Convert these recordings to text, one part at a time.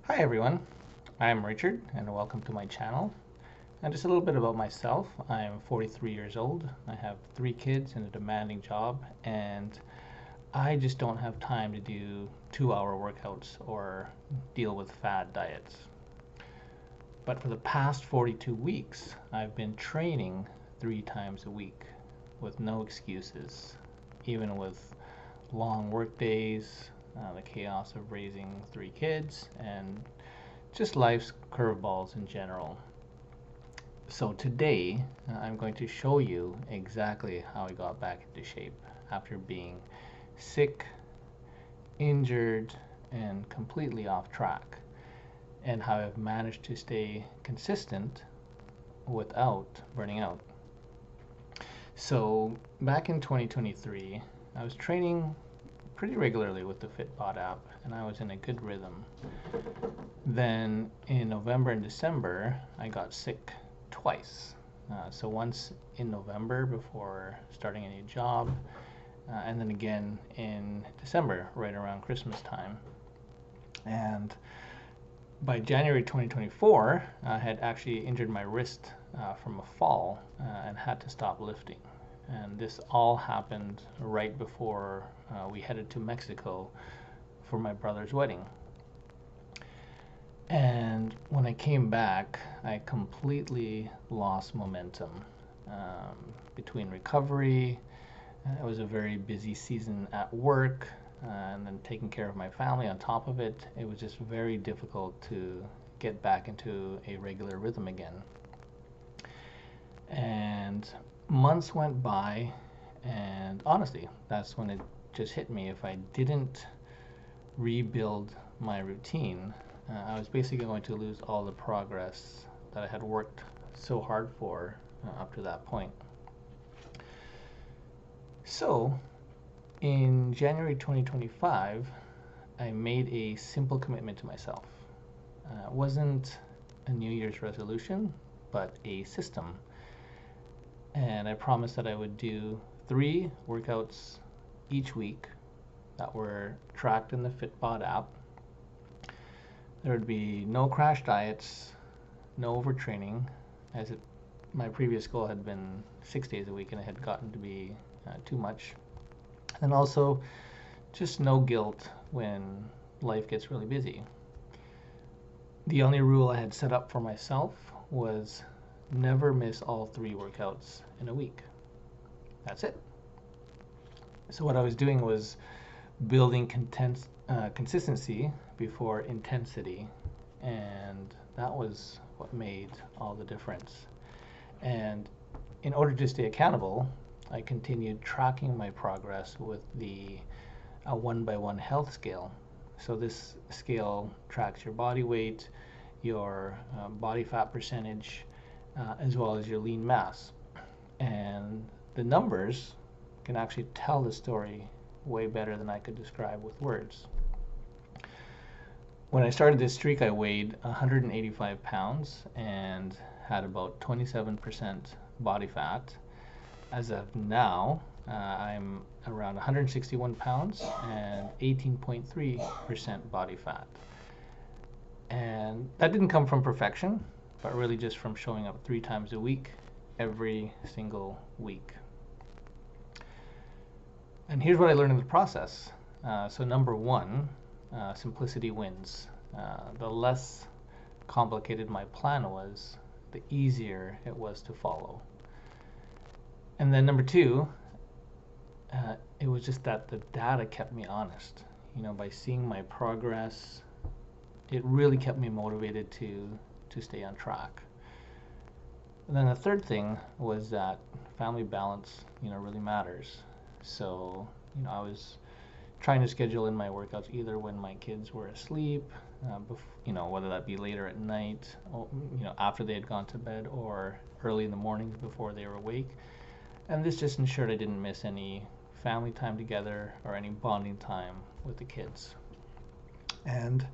Hi everyone, I'm Richard and welcome to my channel. And just a little bit about myself. I'm 43 years old. I have 3 kids and a demanding job, and I just don't have time to do 2-hour workouts or deal with fad diets. But for the past 42 weeks, I've been training 3 times a week with no excuses, even with long work days, the chaos of raising 3 kids, and just life's curveballs in general. So today, I'm going to show you exactly how I got back into shape after being sick, injured, and completely off track, and how I've managed to stay consistent without burning out. So back in 2023, I was training pretty regularly with the Fitbod app, and I was in a good rhythm. Then in November and December, I got sick twice. So once in November before starting a new job, and then again in December, right around Christmas time. And by January 2024, I had actually injured my wrist from a fall and had to stop lifting. And this all happened right before we headed to Mexico for my brother's wedding. And when I came back, I completely lost momentum. Between recovery, it was a very busy season at work, and then taking care of my family on top of it, it was just very difficult to get back into a regular rhythm again. And months went by, and honestly, that's when it just hit me. If I didn't rebuild my routine, I was basically going to lose all the progress that I had worked so hard for up to that point. So, in January 2025, I made a simple commitment to myself. It wasn't a New Year's resolution, but a system. And I promised that I would do 3 workouts each week that were tracked in the Fitbod app. There would be no crash diets, no overtraining, as my previous goal had been 6 days a week and it had gotten to be too much. And also, just no guilt when life gets really busy. The only rule I had set up for myself was never miss all 3 workouts in a week. That's it. So what I was doing was building consistency before intensity, and that was what made all the difference. And in order to stay accountable, I continued tracking my progress with the 1x1 health scale. So this scale tracks your body weight, your body fat percentage, as well as your lean mass. And the numbers can actually tell the story way better than I could describe with words. When I started this streak, I weighed 185 pounds and had about 27% body fat. As of now, I'm around 161 pounds and 18.3% body fat. And that didn't come from perfection, but really just from showing up 3 times a week, every single week. And here's what I learned in the process. So number 1, simplicity wins. The less complicated my plan was, the easier it was to follow. And then number 2, it was just that the data kept me honest. By seeing my progress, it really kept me motivated to stay on track. And then the third thing was that family balance, really matters. So, I was trying to schedule in my workouts either when my kids were asleep, whether that be later at night, or, after they had gone to bed, or early in the mornings before they were awake. And this just ensured I didn't miss any family time together or any bonding time with the kids. And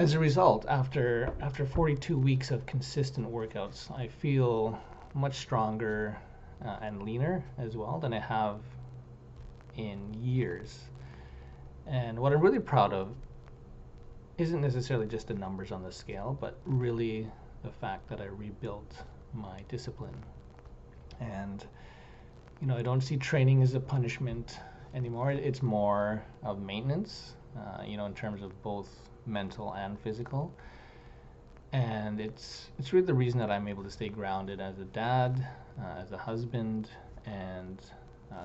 as a result, after 42 weeks of consistent workouts, I feel much stronger and leaner as well than I have in years. And what I'm really proud of isn't necessarily just the numbers on the scale, but really the fact that I rebuilt my discipline. And I don't see training as a punishment anymore. It's more of maintenance, in terms of both mental and physical. And it's really the reason that I'm able to stay grounded as a dad, as a husband, and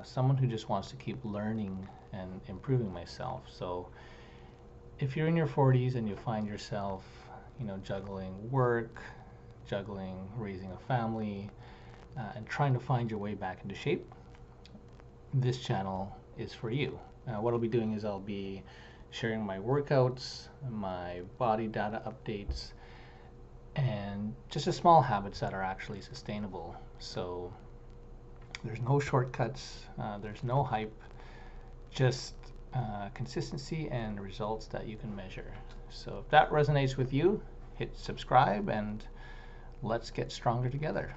someone who just wants to keep learning and improving myself. So if you're in your 40s and you find yourself, juggling work, juggling raising a family, and trying to find your way back into shape, this channel is for you. What I'll be doing is I'll be sharing my workouts, my body data updates, and just small habits that are actually sustainable. So there's no shortcuts, there's no hype, just consistency and results that you can measure. So if that resonates with you, hit subscribe and let's get stronger together.